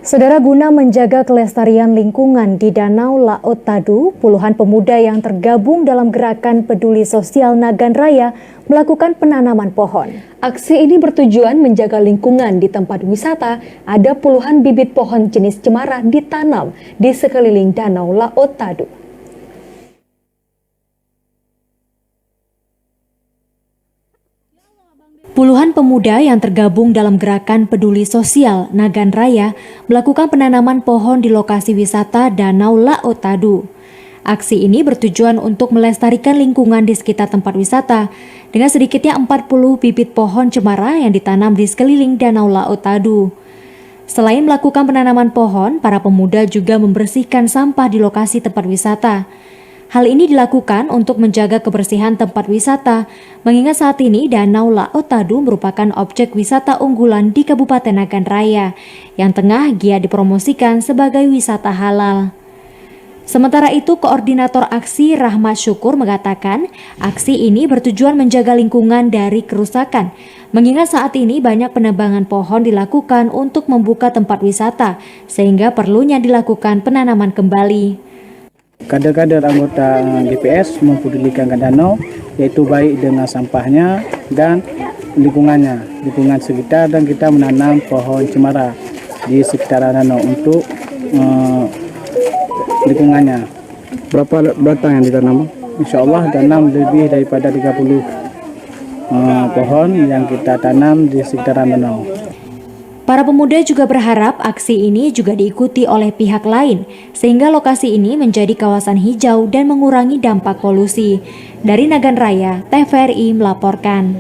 Saudara, guna menjaga kelestarian lingkungan di Danau Laut Tadu, puluhan pemuda yang tergabung dalam gerakan peduli sosial Nagan Raya melakukan penanaman pohon. Aksi ini bertujuan menjaga lingkungan di tempat wisata. Ada puluhan bibit pohon jenis cemara ditanam di sekeliling Danau Laut Tadu. Puluhan pemuda yang tergabung dalam gerakan peduli sosial Nagan Raya melakukan penanaman pohon di lokasi wisata Danau Laut Tadu. Aksi ini bertujuan untuk melestarikan lingkungan di sekitar tempat wisata dengan sedikitnya 40 bibit pohon cemara yang ditanam di sekeliling Danau Laut Tadu. Selain melakukan penanaman pohon, para pemuda juga membersihkan sampah di lokasi tempat wisata. Hal ini dilakukan untuk menjaga kebersihan tempat wisata, mengingat saat ini Danau Laut Tadu merupakan objek wisata unggulan di Kabupaten Nagan Raya yang tengah giat dipromosikan sebagai wisata halal. Sementara itu, Koordinator Aksi Rahmat Syukur mengatakan aksi ini bertujuan menjaga lingkungan dari kerusakan, mengingat saat ini banyak penebangan pohon dilakukan untuk membuka tempat wisata, sehingga perlunya dilakukan penanaman kembali. Kader-kader anggota DPS mempedulikan danau, yaitu baik dengan sampahnya dan lingkungannya, lingkungan sekitar, dan kita menanam pohon cemara di sekitar danau untuk lingkungannya. Berapa batang yang ditanam? Insya Allah tanam lebih daripada 30 pohon yang kita tanam di sekitaran danau. Para pemuda juga berharap aksi ini juga diikuti oleh pihak lain, sehingga lokasi ini menjadi kawasan hijau dan mengurangi dampak polusi. Dari Nagan Raya, TVRI melaporkan.